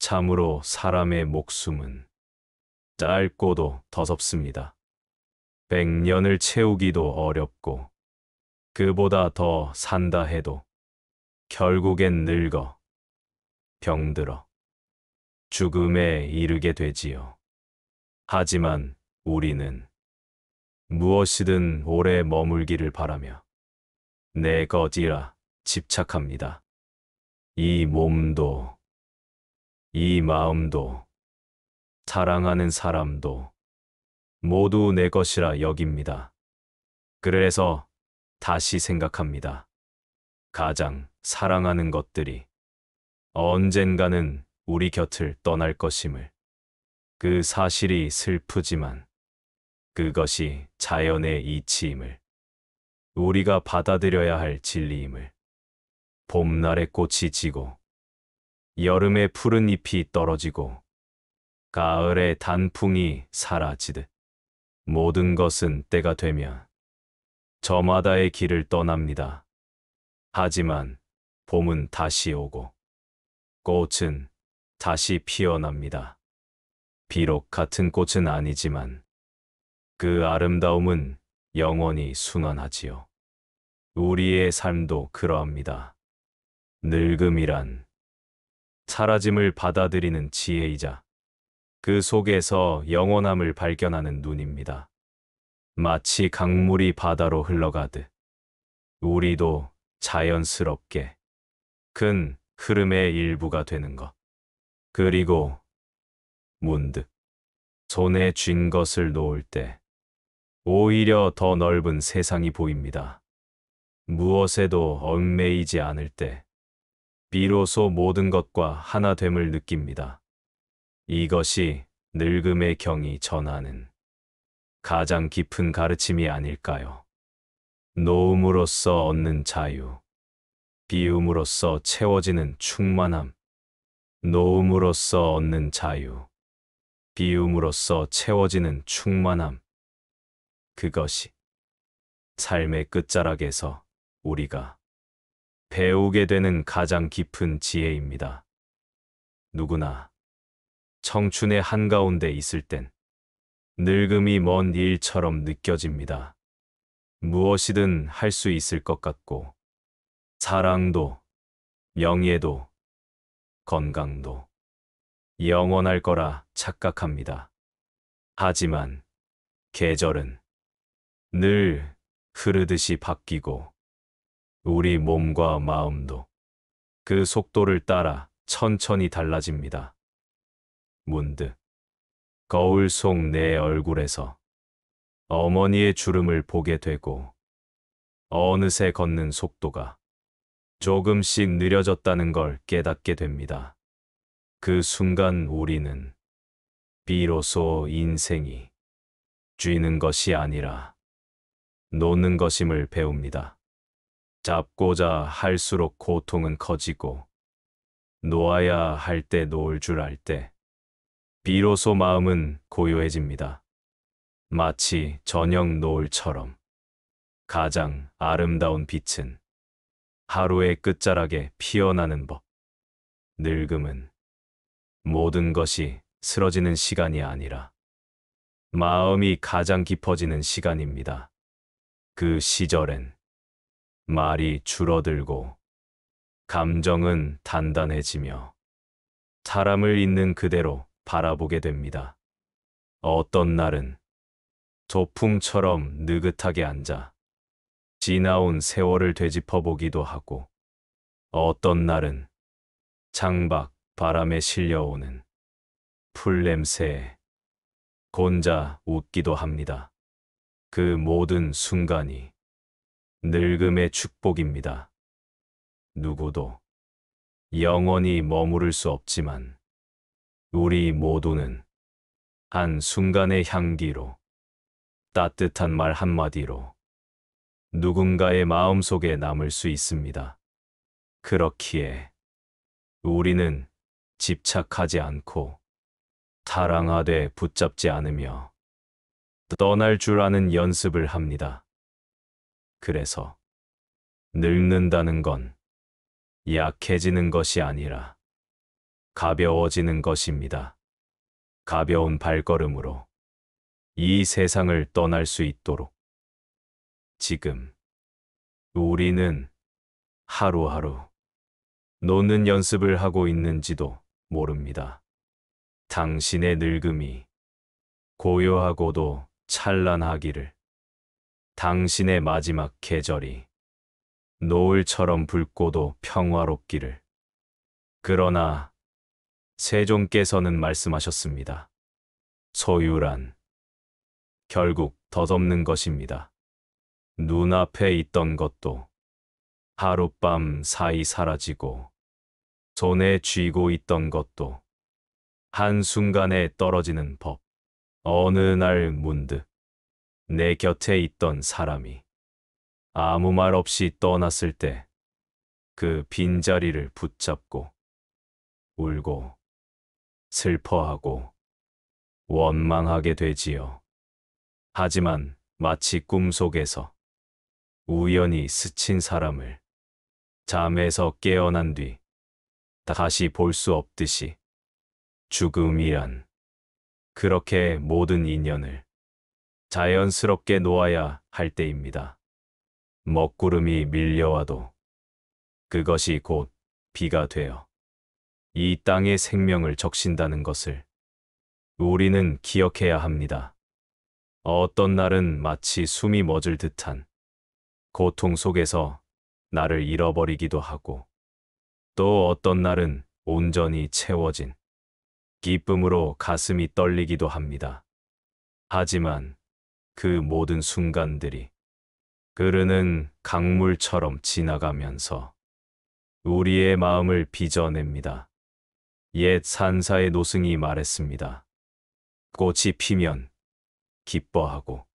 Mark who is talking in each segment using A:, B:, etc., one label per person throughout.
A: 참으로 사람의 목숨은 짧고도 더섭습니다. 100년을 채우기도 어렵고 그보다 더 산다 해도 결국엔 늙어 병들어 죽음에 이르게 되지요. 하지만 우리는 무엇이든 오래 머물기를 바라며 내 것이라 집착합니다. 이 몸도, 이 마음도, 사랑하는 사람도 모두 내 것이라 여깁니다. 그래서 다시 생각합니다. 가장 사랑하는 것들이 언젠가는 우리 곁을 떠날 것임을. 그 사실이 슬프지만 그것이 자연의 이치임을. 우리가 받아들여야 할 진리임을. 봄날의 꽃이 지고 여름의 푸른 잎이 떨어지고 가을의 단풍이 사라지듯 모든 것은 때가 되면 저마다의 길을 떠납니다. 하지만 봄은 다시 오고 꽃은 다시 피어납니다. 비록 같은 꽃은 아니지만 그 아름다움은 영원히 순환하지요. 우리의 삶도 그러합니다. 늙음이란 사라짐을 받아들이는 지혜이자 그 속에서 영원함을 발견하는 눈입니다. 마치 강물이 바다로 흘러가듯 우리도 자연스럽게 큰 흐름의 일부가 되는 것. 그리고 문득 손에 쥔 것을 놓을 때 오히려 더 넓은 세상이 보입니다. 무엇에도 얽매이지 않을 때 비로소 모든 것과 하나됨을 느낍니다. 이것이 늙음의 경이 전하는 가장 깊은 가르침이 아닐까요? 노움으로써 얻는 자유, 비움으로써 채워지는 충만함, 노움으로써 얻는 자유, 비움으로써 채워지는 충만함. 그것이 삶의 끝자락에서 우리가 배우게 되는 가장 깊은 지혜입니다. 누구나 청춘의 한가운데 있을 땐 늙음이 먼 일처럼 느껴집니다. 무엇이든 할 수 있을 것 같고 사랑도, 명예도, 건강도 영원할 거라 착각합니다. 하지만 계절은 늘 흐르듯이 바뀌고 우리 몸과 마음도 그 속도를 따라 천천히 달라집니다. 문득 거울 속 내 얼굴에서 어머니의 주름을 보게 되고 어느새 걷는 속도가 조금씩 느려졌다는 걸 깨닫게 됩니다. 그 순간 우리는 비로소 인생이 쥐는 것이 아니라 놓는 것임을 배웁니다. 잡고자 할수록 고통은 커지고 놓아야 할 때 놓을 줄 알 때 비로소 마음은 고요해집니다. 마치 저녁 노을처럼 가장 아름다운 빛은 하루의 끝자락에 피어나는 법. 늙음은 모든 것이 쓰러지는 시간이 아니라 마음이 가장 깊어지는 시간입니다. 그 시절엔 말이 줄어들고 감정은 단단해지며 사람을 있는 그대로 바라보게 됩니다. 어떤 날은 소풍처럼 느긋하게 앉아 지나온 세월을 되짚어보기도 하고 어떤 날은 창밖 바람에 실려오는 풀 냄새에 혼자 웃기도 합니다. 그 모든 순간이 늙음의 축복입니다. 누구도 영원히 머무를 수 없지만 우리 모두는 한 순간의 향기로 따뜻한 말 한마디로 누군가의 마음속에 남을 수 있습니다. 그렇기에 우리는 집착하지 않고 사랑하되 붙잡지 않으며 떠날 줄 아는 연습을 합니다. 그래서 늙는다는 건 약해지는 것이 아니라 가벼워지는 것입니다. 가벼운 발걸음으로 이 세상을 떠날 수 있도록. 지금 우리는 하루하루 노는 연습을 하고 있는지도 모릅니다. 당신의 늙음이 고요하고도 찬란하기를, 당신의 마지막 계절이 노을처럼 붉고도 평화롭기를. 그러나 세종께서는 말씀하셨습니다. 소유란 결국 덧없는 것입니다. 눈앞에 있던 것도 하룻밤 사이 사라지고, 손에 쥐고 있던 것도 한순간에 떨어지는 법. 어느 날 문득 내 곁에 있던 사람이 아무 말 없이 떠났을 때 그 빈자리를 붙잡고 울고 슬퍼하고 원망하게 되지요. 하지만 마치 꿈속에서 우연히 스친 사람을 잠에서 깨어난 뒤 다시 볼 수 없듯이, 죽음이란 그렇게 모든 인연을 자연스럽게 놓아야 할 때입니다. 먹구름이 밀려와도 그것이 곧 비가 되어 이 땅의 생명을 적신다는 것을 우리는 기억해야 합니다. 어떤 날은 마치 숨이 멎을 듯한 고통 속에서 나를 잃어버리기도 하고, 또 어떤 날은 온전히 채워진 기쁨으로 가슴이 떨리기도 합니다. 하지만 그 모든 순간들이 흐르는 강물처럼 지나가면서 우리의 마음을 빚어냅니다. 옛 산사의 노승이 말했습니다. 꽃이 피면 기뻐하고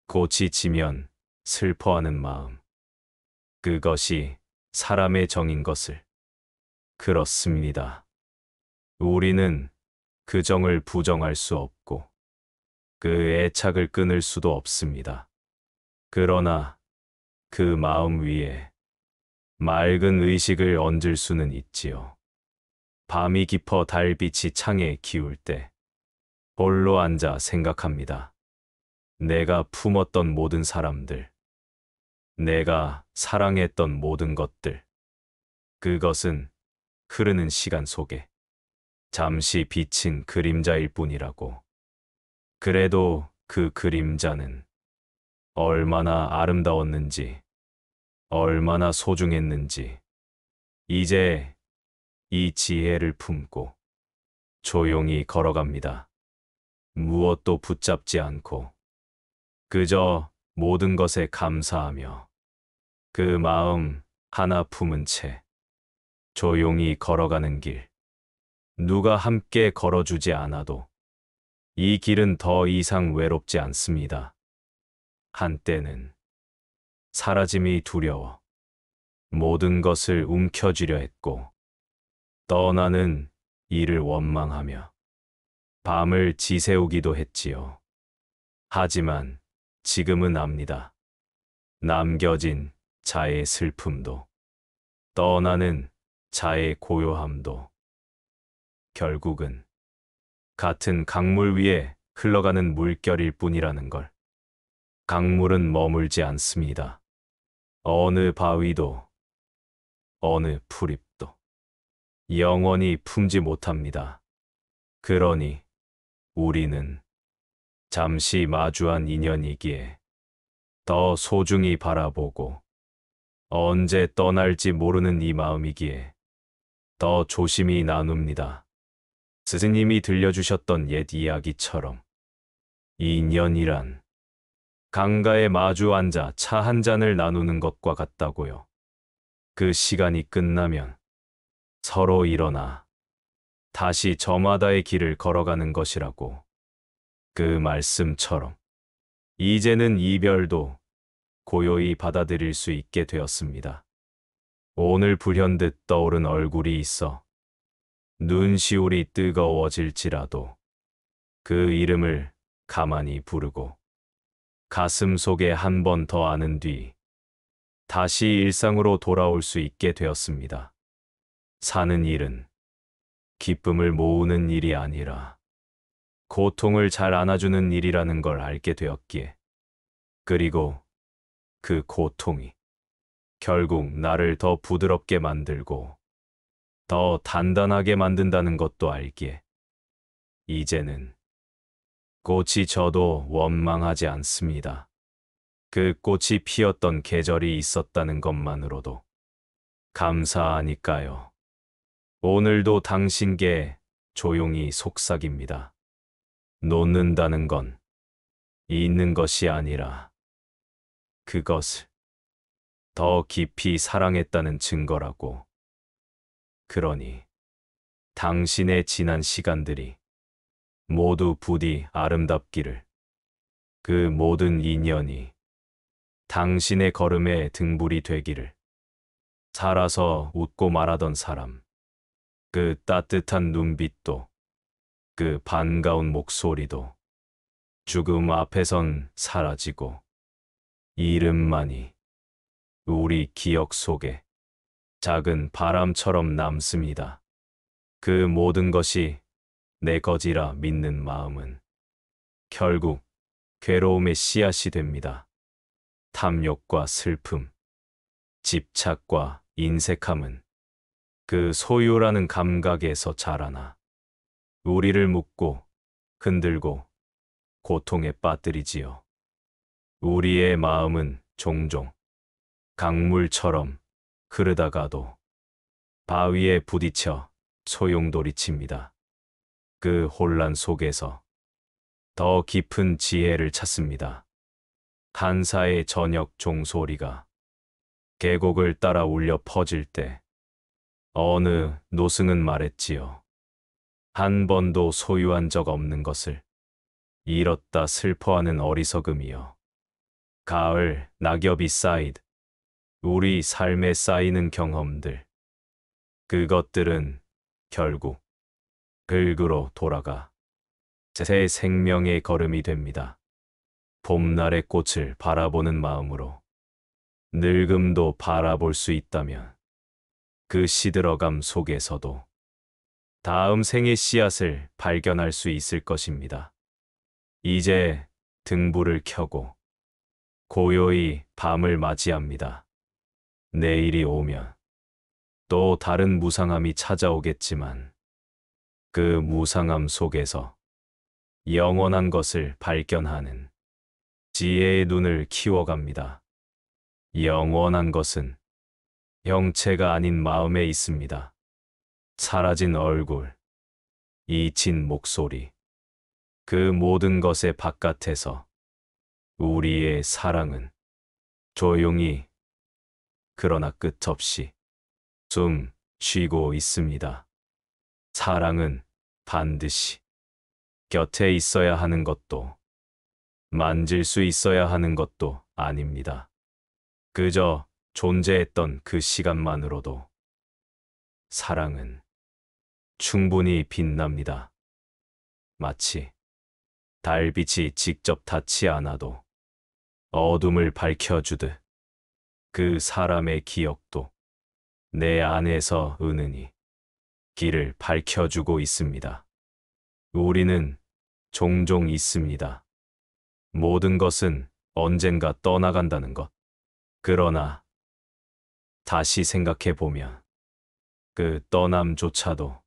A: 꽃이 지면 슬퍼하는 마음, 그것이 사람의 정인 것을. 그렇습니다. 우리는 그 정을 부정할 수 없고 그 애착을 끊을 수도 없습니다. 그러나 그 마음 위에 맑은 의식을 얹을 수는 있지요. 밤이 깊어 달빛이 창에 기울 때 홀로 앉아 생각합니다. 내가 품었던 모든 사람들, 내가 사랑했던 모든 것들, 그것은 흐르는 시간 속에 잠시 비친 그림자일 뿐이라고. 그래도 그 그림자는 얼마나 아름다웠는지, 얼마나 소중했는지, 이제 이 지혜를 품고 조용히 걸어갑니다. 무엇도 붙잡지 않고 그저 모든 것에 감사하며 그 마음 하나 품은 채 조용히 걸어가는 길. 누가 함께 걸어주지 않아도 이 길은 더 이상 외롭지 않습니다. 한때는 사라짐이 두려워 모든 것을 움켜쥐려 했고, 떠나는 이를 원망하며 밤을 지새우기도 했지요. 하지만 지금은 압니다. 남겨진 자의 슬픔도, 떠나는 자의 고요함도 결국은 같은 강물 위에 흘러가는 물결일 뿐이라는 걸. 강물은 머물지 않습니다. 어느 바위도, 어느 풀잎도 영원히 품지 못합니다. 그러니 우리는 잠시 마주한 인연이기에 더 소중히 바라보고, 언제 떠날지 모르는 이 마음이기에 더 조심히 나눕니다. 스승님이 들려주셨던 옛 이야기처럼 인연이란 강가에 마주 앉아 차 한 잔을 나누는 것과 같다고요. 그 시간이 끝나면 서로 일어나 다시 저마다의 길을 걸어가는 것이라고. 그 말씀처럼 이제는 이별도 고요히 받아들일 수 있게 되었습니다. 오늘 불현듯 떠오른 얼굴이 있어 눈시울이 뜨거워질지라도 그 이름을 가만히 부르고 가슴 속에 한 번 더 아는 뒤 다시 일상으로 돌아올 수 있게 되었습니다. 사는 일은 기쁨을 모으는 일이 아니라 고통을 잘 안아주는 일이라는 걸 알게 되었기에, 그리고 그 고통이 결국 나를 더 부드럽게 만들고 더 단단하게 만든다는 것도 알기에, 이제는 꽃이 져도 원망하지 않습니다. 그 꽃이 피었던 계절이 있었다는 것만으로도 감사하니까요. 오늘도 당신께 조용히 속삭입니다. 놓는다는 건 잊는 것이 아니라 그것을 더 깊이 사랑했다는 증거라고. 그러니 당신의 지난 시간들이 모두 부디 아름답기를, 그 모든 인연이 당신의 걸음의 등불이 되기를. 살아서 웃고 말하던 사람, 그 따뜻한 눈빛도, 그 반가운 목소리도 죽음 앞에선 사라지고 이름만이 우리 기억 속에 작은 바람처럼 남습니다. 그 모든 것이 내 것이라 믿는 마음은 결국 괴로움의 씨앗이 됩니다. 탐욕과 슬픔, 집착과 인색함은 그 소유라는 감각에서 자라나 우리를 묶고 흔들고 고통에 빠뜨리지요. 우리의 마음은 종종 강물처럼 흐르다가도 바위에 부딪혀 소용돌이칩니다. 그 혼란 속에서 더 깊은 지혜를 찾습니다. 한사의 저녁 종소리가 계곡을 따라 울려 퍼질 때 어느 노승은 말했지요. 한 번도 소유한 적 없는 것을 잃었다 슬퍼하는 어리석음이요. 가을 낙엽이 쌓이듯 우리 삶에 쌓이는 경험들, 그것들은 결국 흙으로 돌아가 새 생명의 걸음이 됩니다. 봄날의 꽃을 바라보는 마음으로 늙음도 바라볼 수 있다면 그 시들어감 속에서도 다음 생의 씨앗을 발견할 수 있을 것입니다. 이제 등불을 켜고 고요히 밤을 맞이합니다. 내일이 오면 또 다른 무상함이 찾아오겠지만 그 무상함 속에서 영원한 것을 발견하는 지혜의 눈을 키워갑니다. 영원한 것은 형체가 아닌 마음에 있습니다. 사라진 얼굴, 잊힌 목소리, 그 모든 것의 바깥에서 우리의 사랑은 조용히 그러나 끝없이 숨 쉬고 있습니다. 사랑은 반드시 곁에 있어야 하는 것도 만질 수 있어야 하는 것도 아닙니다. 그저 존재했던 그 시간만으로도 사랑은 충분히 빛납니다. 마치 달빛이 직접 닿지 않아도 어둠을 밝혀주듯 그 사람의 기억도 내 안에서 은은히 길을 밝혀주고 있습니다. 우리는 종종 있습니다. 모든 것은 언젠가 떠나간다는 것. 그러나 다시 생각해보면 그 떠남조차도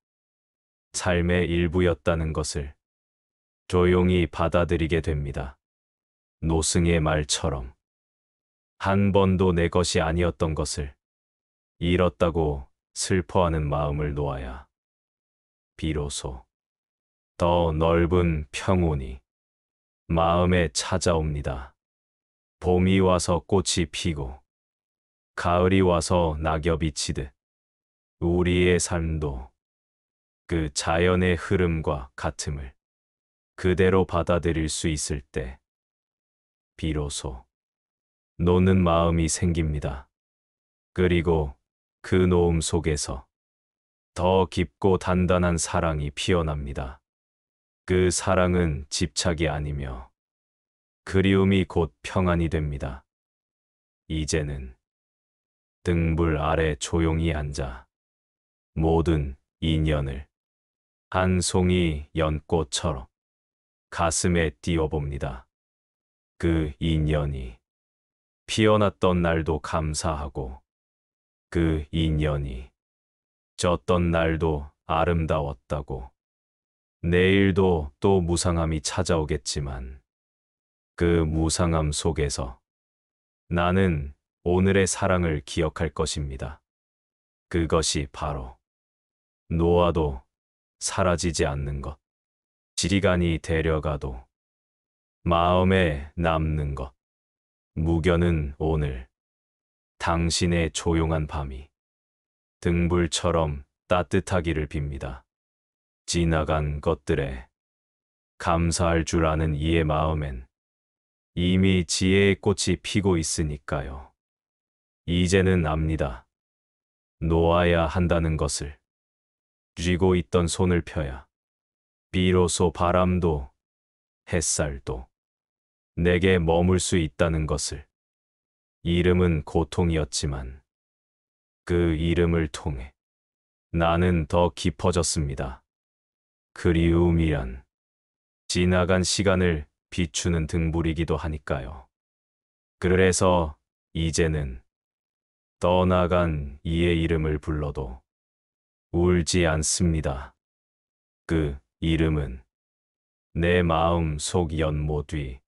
A: 삶의 일부였다는 것을 조용히 받아들이게 됩니다. 노승의 말처럼 한 번도 내 것이 아니었던 것을 잃었다고 슬퍼하는 마음을 놓아야 비로소 더 넓은 평온이 마음에 찾아옵니다. 봄이 와서 꽃이 피고 가을이 와서 낙엽이 지듯 우리의 삶도 그 자연의 흐름과 같음을 그대로 받아들일 수 있을 때 비로소 노는 마음이 생깁니다. 그리고 그 노음 속에서 더 깊고 단단한 사랑이 피어납니다. 그 사랑은 집착이 아니며 그리움이 곧 평안이 됩니다. 이제는 등불 아래 조용히 앉아 모든 인연을 한 송이 연꽃처럼 가슴에 띄워봅니다. 그 인연이 피어났던 날도 감사하고 그 인연이 졌던 날도 아름다웠다고. 내일도 또 무상함이 찾아오겠지만 그 무상함 속에서 나는 오늘의 사랑을 기억할 것입니다. 그것이 바로 놓아도 사라지지 않는 것. 지리간이 데려가도 마음에 남는 것. 무견은 오늘 당신의 조용한 밤이 등불처럼 따뜻하기를 빕니다. 지나간 것들에 감사할 줄 아는 이의 마음엔 이미 지혜의 꽃이 피고 있으니까요. 이제는 압니다. 놓아야 한다는 것을. 쥐고 있던 손을 펴야 비로소 바람도 햇살도 내게 머물 수 있다는 것을. 이름은 고통이었지만 그 이름을 통해 나는 더 깊어졌습니다. 그리움이란 지나간 시간을 비추는 등불이기도 하니까요. 그래서 이제는 떠나간 이의 이름을 불러도 울지 않습니다. 그 이름은 내 마음 속 연못 위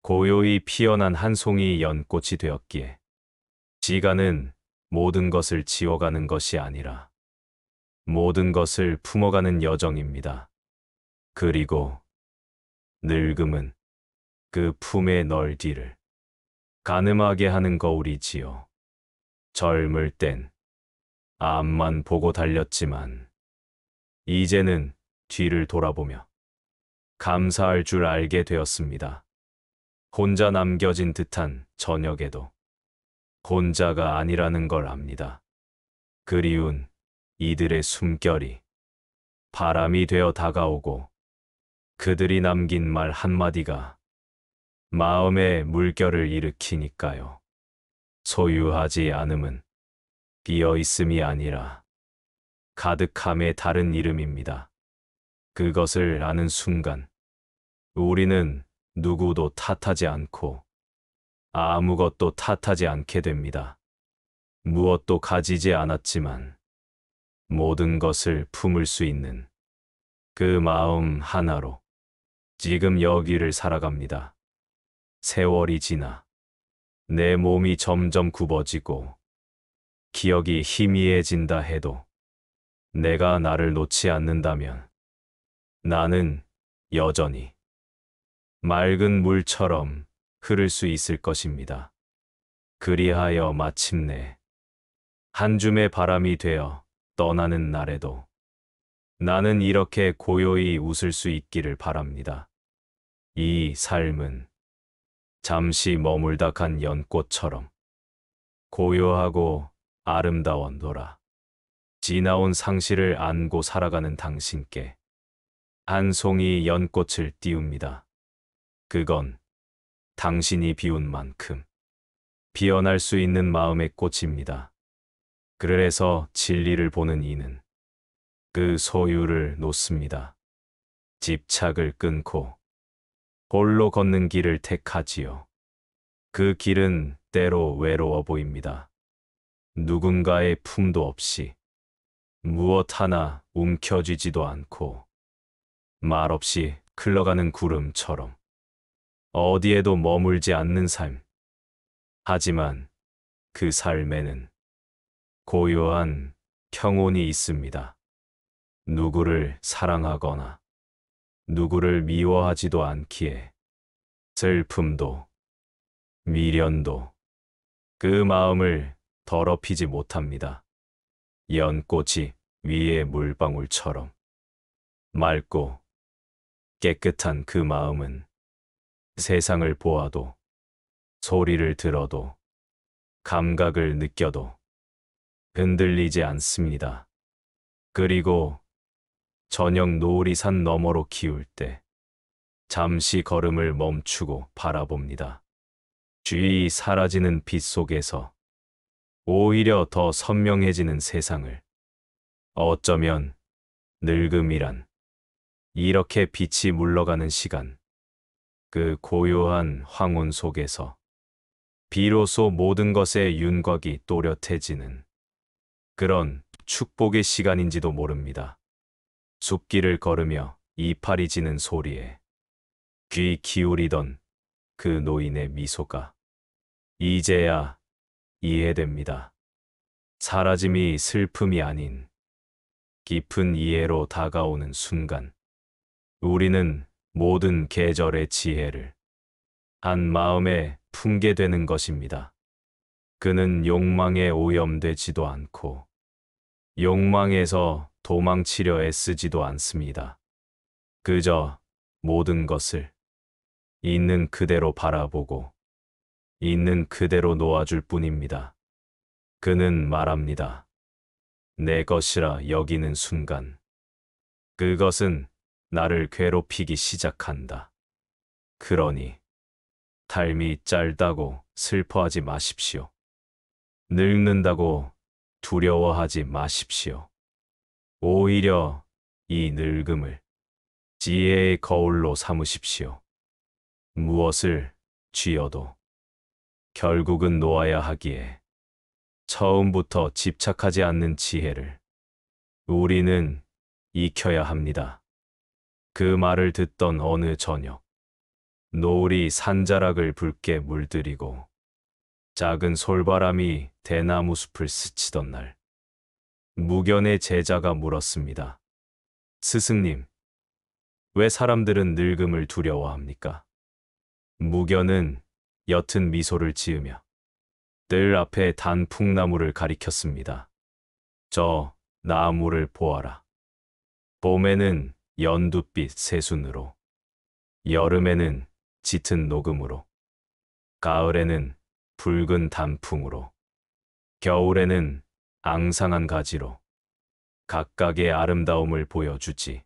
A: 고요히 피어난 한 송이 연꽃이 되었기에 시간은 모든 것을 지워가는 것이 아니라 모든 것을 품어가는 여정입니다. 그리고 늙음은 그 품의 널디를 가늠하게 하는 거울이지요. 젊을 땐 앞만 보고 달렸지만 이제는 뒤를 돌아보며 감사할 줄 알게 되었습니다. 혼자 남겨진 듯한 저녁에도 혼자가 아니라는 걸 압니다. 그리운 이들의 숨결이 바람이 되어 다가오고 그들이 남긴 말 한마디가 마음의 물결을 일으키니까요. 소유하지 않음은 비어있음이 아니라 가득함의 다른 이름입니다. 그것을 아는 순간 우리는 누구도 탓하지 않고 아무것도 탓하지 않게 됩니다. 무엇도 가지지 않았지만 모든 것을 품을 수 있는 그 마음 하나로 지금 여기를 살아갑니다. 세월이 지나 내 몸이 점점 굽어지고 기억이 희미해진다 해도 내가 나를 놓지 않는다면 나는 여전히 맑은 물처럼 흐를 수 있을 것입니다. 그리하여 마침내 한 줌의 바람이 되어 떠나는 날에도 나는 이렇게 고요히 웃을 수 있기를 바랍니다. 이 삶은 잠시 머물다 간 연꽃처럼 고요하고 아름다웠노라. 지나온 상실을 안고 살아가는 당신께 한 송이 연꽃을 띄웁니다. 그건 당신이 비운 만큼 피어날 수 있는 마음의 꽃입니다. 그래서 진리를 보는 이는 그 소유를 놓습니다. 집착을 끊고 홀로 걷는 길을 택하지요. 그 길은 때로 외로워 보입니다. 누군가의 품도 없이 무엇 하나 움켜쥐지도 않고 말없이 흘러가는 구름처럼 어디에도 머물지 않는 삶. 하지만 그 삶에는 고요한 평온이 있습니다. 누구를 사랑하거나 누구를 미워하지도 않기에 슬픔도 미련도 그 마음을 더럽히지 못합니다. 연꽃이 위의 물방울처럼 맑고 깨끗한 그 마음은 세상을 보아도 소리를 들어도 감각을 느껴도 흔들리지 않습니다. 그리고 저녁 노을이 산 너머로 기울 때 잠시 걸음을 멈추고 바라봅니다. 주위 사라지는 빛 속에서 오히려 더 선명해지는 세상을. 어쩌면 늙음이란 이렇게 빛이 물러가는 시간, 그 고요한 황혼 속에서 비로소 모든 것의 윤곽이 또렷해지는 그런 축복의 시간인지도 모릅니다. 숲길을 걸으며 이파리 지는 소리에 귀 기울이던 그 노인의 미소가 이제야 이해됩니다. 사라짐이 슬픔이 아닌 깊은 이해로 다가오는 순간, 우리는 모든 계절의 지혜를 한 마음에 품게 되는 것입니다. 그는 욕망에 오염되지도 않고 욕망에서 도망치려 애쓰지도 않습니다. 그저 모든 것을 있는 그대로 바라보고 있는 그대로 놓아줄 뿐입니다. 그는 말합니다. 내 것이라 여기는 순간, 그것은 나를 괴롭히기 시작한다. 그러니 삶이 짧다고 슬퍼하지 마십시오. 늙는다고 두려워하지 마십시오. 오히려 이 늙음을 지혜의 거울로 삼으십시오. 무엇을 쥐어도 결국은 놓아야 하기에 처음부터 집착하지 않는 지혜를 우리는 익혀야 합니다. 그 말을 듣던 어느 저녁, 노을이 산자락을 붉게 물들이고 작은 솔바람이 대나무 숲을 스치던 날, 무견의 제자가 물었습니다. 스승님, 왜 사람들은 늙음을 두려워합니까? 무견은 옅은 미소를 지으며 뜰 앞에 단 풍나무를 가리켰습니다. 저 나무를 보아라. 봄에는 연두빛 새순으로, 여름에는 짙은 녹음으로, 가을에는 붉은 단풍으로, 겨울에는 앙상한 가지로 각각의 아름다움을 보여주지.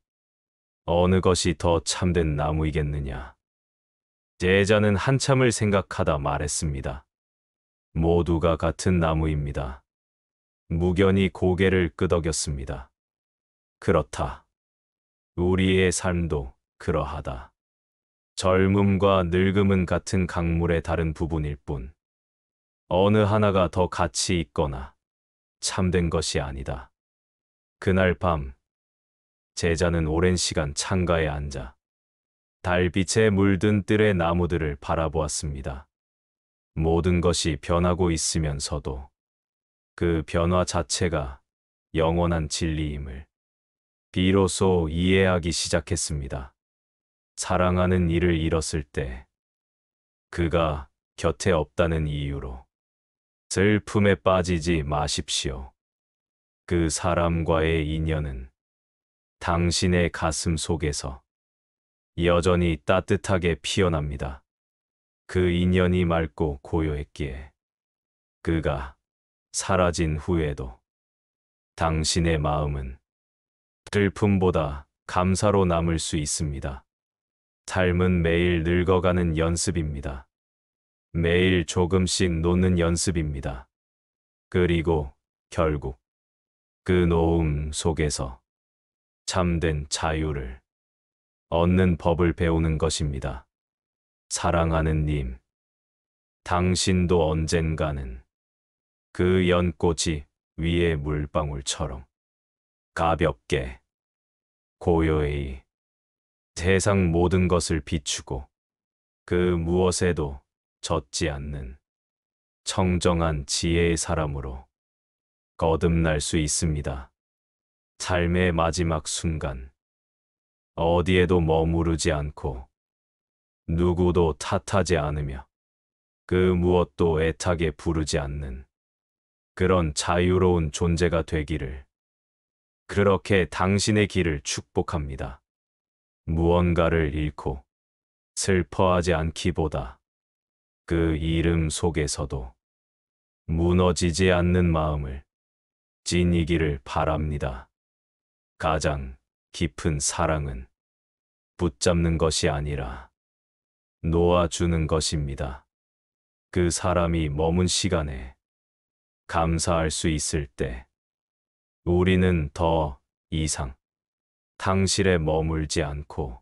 A: 어느 것이 더 참된 나무이겠느냐. 제자는 한참을 생각하다 말했습니다. 모두가 같은 나무입니다. 무견이 고개를 끄덕였습니다. 그렇다. 우리의 삶도 그러하다. 젊음과 늙음은 같은 강물의 다른 부분일 뿐, 어느 하나가 더 가치 있거나 참된 것이 아니다. 그날 밤, 제자는 오랜 시간 창가에 앉아 달빛에 물든 뜰의 나무들을 바라보았습니다. 모든 것이 변하고 있으면서도 그 변화 자체가 영원한 진리임을 비로소 이해하기 시작했습니다. 사랑하는 이를 잃었을 때 그가 곁에 없다는 이유로 슬픔에 빠지지 마십시오. 그 사람과의 인연은 당신의 가슴 속에서 여전히 따뜻하게 피어납니다. 그 인연이 맑고 고요했기에 그가 사라진 후에도 당신의 마음은 슬픔보다 감사로 남을 수 있습니다. 삶은 매일 늙어가는 연습입니다. 매일 조금씩 놓는 연습입니다. 그리고 결국 그 놓음 속에서 참된 자유를 얻는 법을 배우는 것입니다. 사랑하는 님, 당신도 언젠가는 그 연꽃이 위의 물방울처럼 가볍게, 고요히 세상 모든 것을 비추고 그 무엇에도 젖지 않는 청정한 지혜의 사람으로 거듭날 수 있습니다. 삶의 마지막 순간, 어디에도 머무르지 않고 누구도 탓하지 않으며 그 무엇도 애타게 부르지 않는 그런 자유로운 존재가 되기를, 그렇게 당신의 길을 축복합니다. 무언가를 잃고 슬퍼하지 않기보다 그 이름 속에서도 무너지지 않는 마음을 지니기를 바랍니다. 가장 깊은 사랑은 붙잡는 것이 아니라 놓아주는 것입니다. 그 사람이 머문 시간에 감사할 수 있을 때 우리는 더 이상 당실에 머물지 않고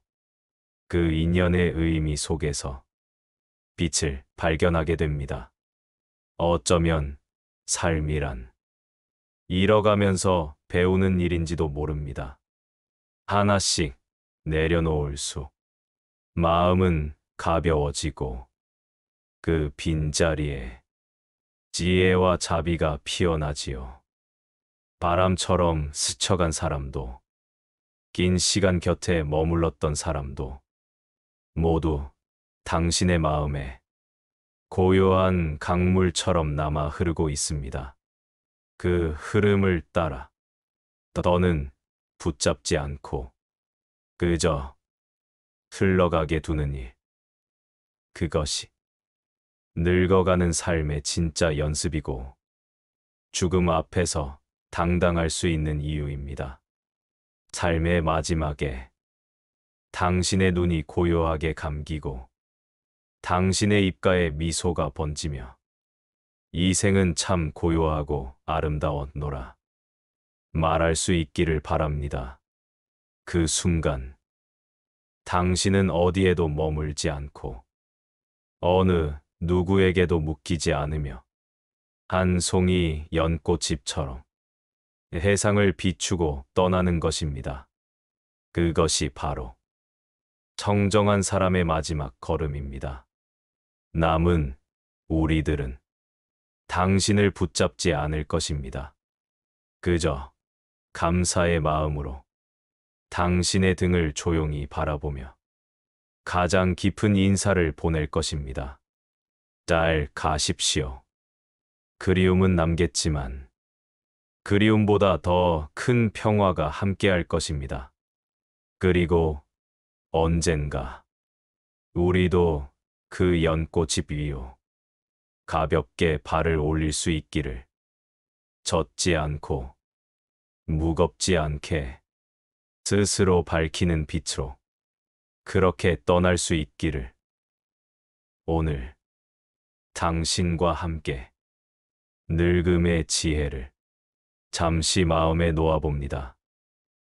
A: 그 인연의 의미 속에서 빛을 발견하게 됩니다. 어쩌면 삶이란 잃어가면서 배우는 일인지도 모릅니다. 하나씩 내려놓을 수. 마음은 가벼워지고 그 빈자리에 지혜와 자비가 피어나지요. 바람처럼 스쳐간 사람도, 긴 시간 곁에 머물렀던 사람도 모두 당신의 마음에 고요한 강물처럼 남아 흐르고 있습니다. 그 흐름을 따라 더는 붙잡지 않고 그저 흘러가게 두는 일. 그것이 늙어가는 삶의 진짜 연습이고 죽음 앞에서 당당할 수 있는 이유입니다. 삶의 마지막에 당신의 눈이 고요하게 감기고 당신의 입가에 미소가 번지며 이 생은 참 고요하고 아름다웠노라 말할 수 있기를 바랍니다. 그 순간 당신은 어디에도 머물지 않고 어느 누구에게도 묶이지 않으며 한 송이 연꽃잎처럼 해상을 비추고 떠나는 것입니다. 그것이 바로 청정한 사람의 마지막 걸음입니다. 남은 우리들은 당신을 붙잡지 않을 것입니다. 그저 감사의 마음으로 당신의 등을 조용히 바라보며 가장 깊은 인사를 보낼 것입니다. 잘 가십시오. 그리움은 남겠지만 그리움보다 더 큰 평화가 함께할 것입니다. 그리고 언젠가 우리도 그 연꽃잎 위로 가볍게 발을 올릴 수 있기를 젖지 않고 무겁지 않게 스스로 밝히는 빛으로 그렇게 떠날 수 있기를. 오늘 당신과 함께 늙음의 지혜를 잠시 마음에 놓아봅니다.